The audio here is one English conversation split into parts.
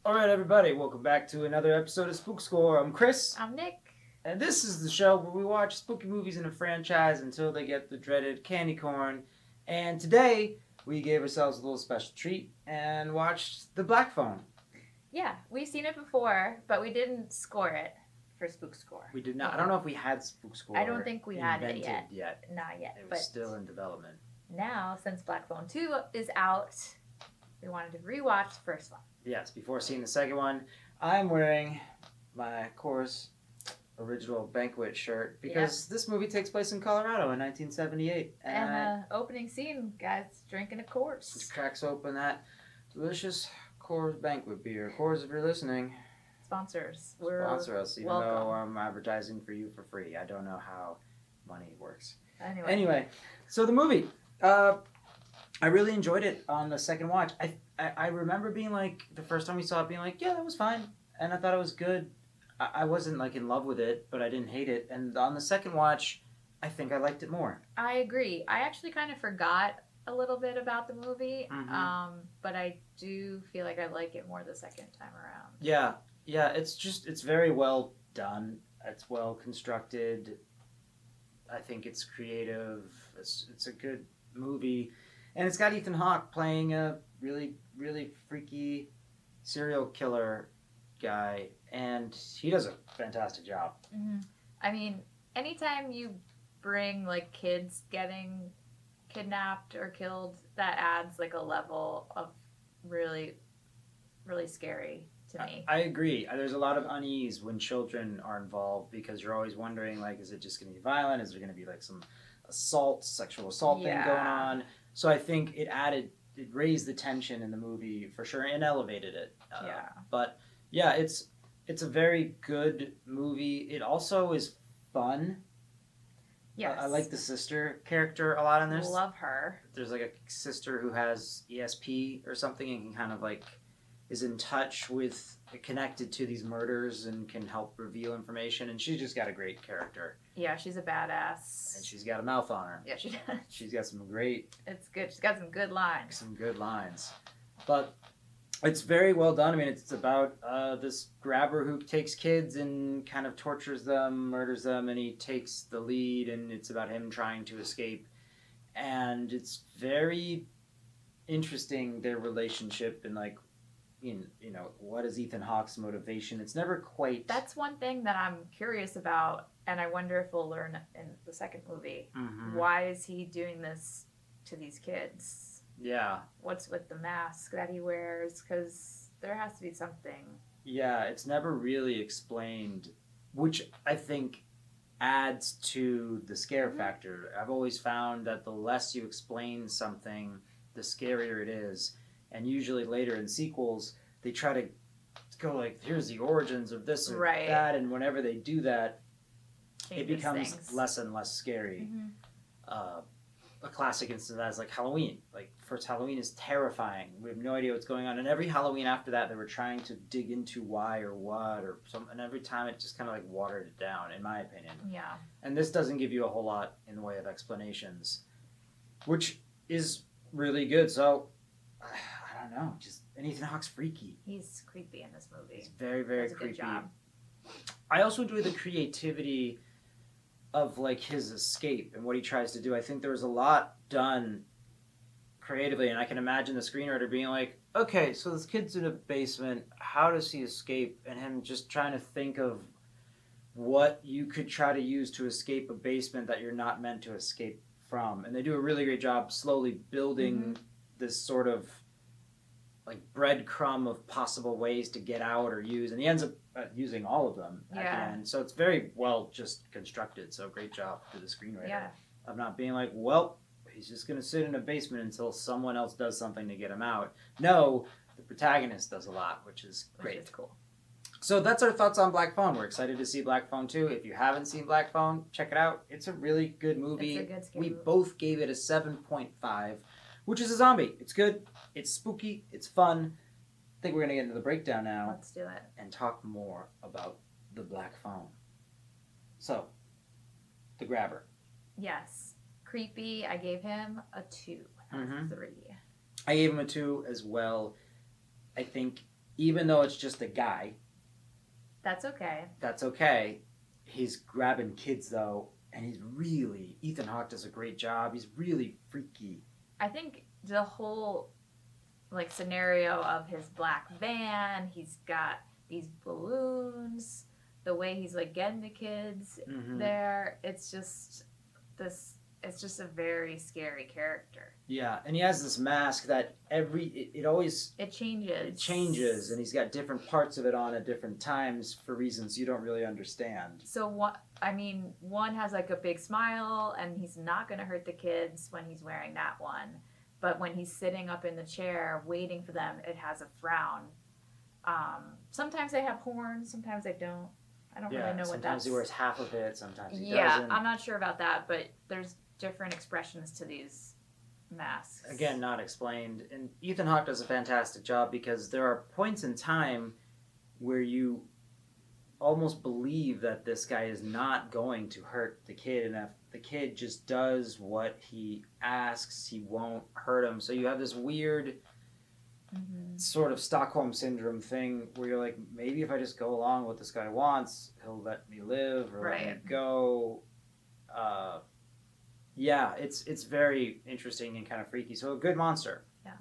Alright, everybody, welcome back to another episode of Spook Score. I'm Chris, I'm Nick. and this is the show where we watch spooky movies in a franchise until they get the dreaded candy corn. And today, we gave ourselves a little special treat and watched The Black Phone. Yeah, we've seen it before, but we didn't score it for Spook Score. We did not. I don't know if we had Spook Score. I don't think we had it yet. Not yet. It was but still in development. now, since Black Phone 2 is out, we wanted to rewatch the first one. Yes, before seeing the second one, I'm wearing my Coors original banquet shirt because this movie takes place in Colorado in 1978. And opening scene, guys drinking a Coors. Just cracks open that delicious Coors banquet beer. Coors, if you're listening, Sponsors. sponsor us, even welcome. though I'm advertising for you for free. I don't know how money works. Anyway, So the movie, I really enjoyed it on the second watch. I remember being like, the first time we saw it, being like, yeah, that was fine. And I thought it was good. I wasn't like in love with it, but I didn't hate it. And on the second watch, I think I liked it more. I agree. I actually kind of forgot a little bit about the movie, but I do feel like I like it more the second time around. Yeah, it's very well done. It's well constructed. I think it's creative. It's a good movie. And it's got Ethan Hawke playing a really, really freaky serial killer guy. And he does a fantastic job. Mm-hmm. I mean, anytime you bring like kids getting kidnapped or killed, that adds like a level of really, really scary to me. I agree. There's a lot of unease when children are involved because you're always wondering, like, is it just going to be violent? Is there going to be like some sexual assault thing going on? So I think it raised the tension in the movie for sure and elevated it. But yeah, it's a very good movie. It also is fun. Yes. I like the sister character a lot in this. Love her. There's like a sister who has ESP or something and can kind of like is in touch with, connected to these murders and can help reveal information. And she's just got a great character. Yeah, she's a badass. And she's got a mouth on her. Yeah, she does. She's got some great... It's good. She's got some good lines. Some good lines. But it's very well done. I mean, it's about this grabber who takes kids and kind of tortures them, murders them, and he takes the lead, and it's about him trying to escape. And it's very interesting, their relationship, and like, you know, what is Ethan Hawke's motivation? It's never quite... That's one thing that I'm curious about, and I wonder if we'll learn in the second movie. Mm-hmm. Why is he doing this to these kids? Yeah. What's with the mask that he wears? Because there has to be something. Yeah, it's never really explained, which I think adds to the scare factor. I've always found that the less you explain something, the scarier it is. And usually later in sequels, they try to go like, here's the origins of this or that, and whenever they do that, it becomes less and less scary. Mm-hmm. A classic instance of that is like Halloween. Like, first Halloween is terrifying. We have no idea what's going on. And every Halloween after that, they were trying to dig into why or what or something. And every time it just kind of like watered it down, in my opinion. Yeah. And this doesn't give you a whole lot in the way of explanations, which is really good. So, I don't know. And Ethan Hawke's freaky. He's creepy in this movie. He's very, very creepy. Good job. I also enjoy the creativity of like his escape and what he tries to do. I think there was a lot done creatively, and I can imagine the screenwriter being like, okay, so this kid's in a basement, how does he escape? And him just trying to think of what you could try to use to escape a basement that you're not meant to escape from. And they do a really great job slowly building this sort of like breadcrumb of possible ways to get out or use, and he ends up using all of them at the end. So it's very well just constructed. So great job to the screenwriter of not being like, well, he's just going to sit in a basement until someone else does something to get him out. No, the protagonist does a lot, which is great. Which is cool. So that's our thoughts on Black Phone. We're excited to see Black Phone 2. If you haven't seen Black Phone, check it out. It's a really good movie. It's a good scary movie. Both gave it a 7.5, which is a zombie. It's good. It's spooky. It's fun. I think we're going to get into the breakdown now. Let's do it. And talk more about the Black Phone. So, the grabber. Yes. Creepy. I gave him a 2 out of 3. I gave him a 2 as well. I think even though it's just a guy, That's okay. that's okay. He's grabbing kids though, and Ethan Hawke does a great job. He's really freaky. I think the whole like scenario of his black van, he's got these balloons, the way he's like getting the kids there, it's just a very scary character. Yeah, and he has this mask that it always it changes. It changes, and he's got different parts of it on at different times for reasons you don't really understand. So one has like a big smile, and he's not going to hurt the kids when he's wearing that one. But when he's sitting up in the chair waiting for them, it has a frown. Sometimes they have horns, sometimes they don't. I don't really know what that's. Sometimes he wears half of it, sometimes he doesn't. doesn't. I'm not sure about that, but there's different expressions to these masks. Again, not explained. And Ethan Hawke does a fantastic job because there are points in time where you almost believe that this guy is not going to hurt the kid, and if the kid just does what he asks, he won't hurt him. So you have this weird sort of Stockholm syndrome thing where you're like, maybe if I just go along with what this guy wants, he'll let me live or let me go. Yeah, it's very interesting and kind of freaky. So a good monster. Yeah.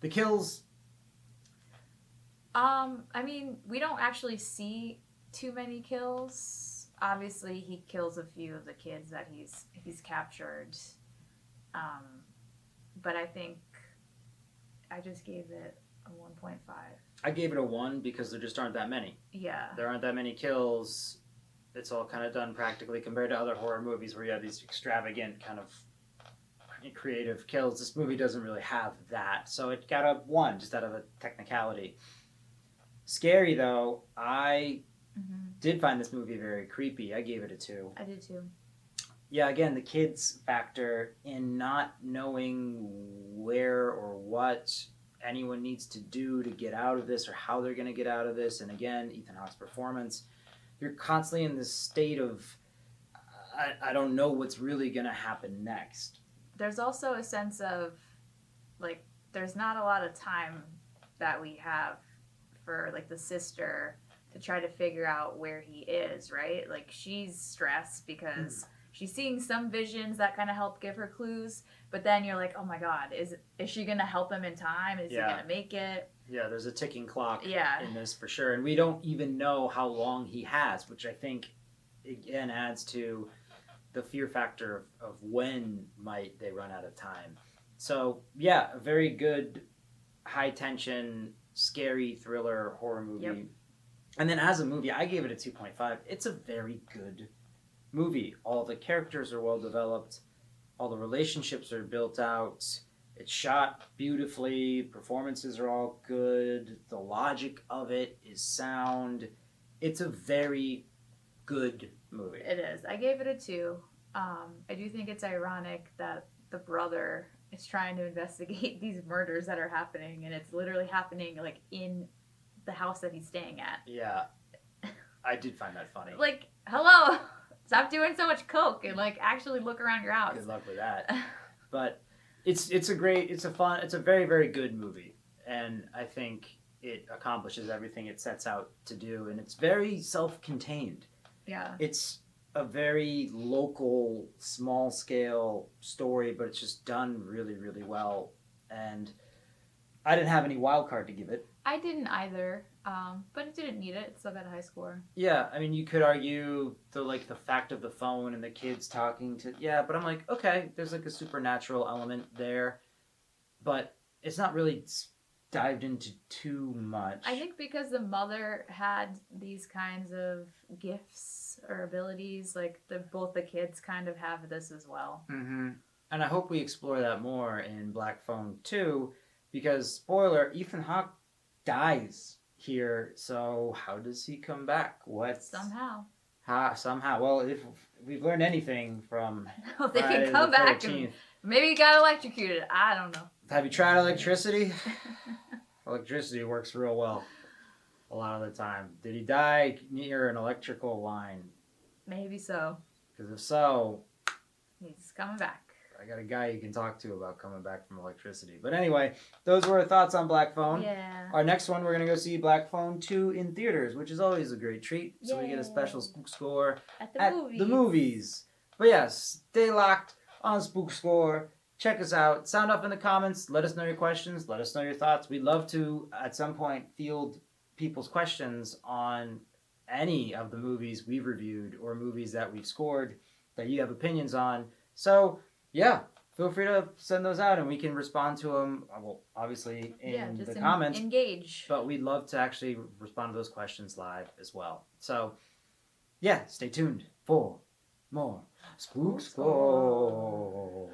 The kills. We don't actually see too many kills. Obviously, he kills a few of the kids that he's captured. But I think I just gave it a 1.5. I gave it a 1 because there just aren't that many. Yeah. There aren't that many kills. It's all kind of done practically compared to other horror movies where you have these extravagant kind of creative kills. This movie doesn't really have that. So it got a 1 just out of a technicality. Scary, though. I did find this movie very creepy. I gave it a 2. I did too. Yeah, again, the kids factor in not knowing where or what anyone needs to do to get out of this or how they're going to get out of this. And again, Ethan Hawke's performance. You're constantly in this state of, I don't know what's really going to happen next. There's also a sense of, like, there's not a lot of time that we have for, like, the sister to try to figure out where he is, right? Like, she's stressed because she's seeing some visions that kind of help give her clues, but then you're like, oh my God, is she going to help him in time? Is he going to make it? Yeah, there's a ticking clock in this for sure. And we don't even know how long he has, which I think, again, adds to the fear factor of when might they run out of time. So, yeah, a very good, high-tension, scary thriller horror movie. Yep. And then as a movie, I gave it a 2.5. It's a very good movie. All the characters are well developed. All the relationships are built out. It's shot beautifully. Performances are all good. The logic of it is sound. It's a very good movie. It is. I gave it a 2. I do think it's ironic that the brother is trying to investigate these murders that are happening, and it's literally happening like in the house that he's staying at. Yeah. I did find that funny. Like, hello! Stop doing so much coke and like actually look around your house. Good luck with that. But it's a very, very good movie. And I think it accomplishes everything it sets out to do. And it's very self-contained. Yeah. It's a very local, small-scale story, but it's just done really, really well. And I didn't have any wild card to give it. I didn't either, but it didn't need it. It still got a high score. Yeah, I mean, you could argue the fact of the phone and the kids talking to... Yeah, but I'm like, okay, there's like a supernatural element there, but it's not really dived into too much. I think because the mother had these kinds of gifts or abilities, like both the kids kind of have this as well. Mm-hmm. And I hope we explore that more in Black Phone 2, because, spoiler, Ethan Hawke dies here, so how does he come back? Somehow. Somehow. Well, if we've learned anything from they can come back and maybe he got electrocuted. I don't know. Have you tried electricity? Electricity works real well a lot of the time. Did he die near an electrical line? Maybe so. Because if so... he's coming back. I got a guy you can talk to about coming back from electricity. But anyway, those were our thoughts on Black Phone. Yeah. Our next one, we're going to go see Black Phone 2 in theaters, which is always a great treat. So we get a special Spook Score At the movies. But yes, stay locked on Spook Score. Check us out. Sound off in the comments. Let us know your questions. Let us know your thoughts. We'd love to, at some point, field people's questions on any of the movies we've reviewed or movies that we've scored that you have opinions on. So, yeah, feel free to send those out and we can respond to them, well, obviously in the comments. Engage. But we'd love to actually respond to those questions live as well. So, yeah, stay tuned for more Spook Score.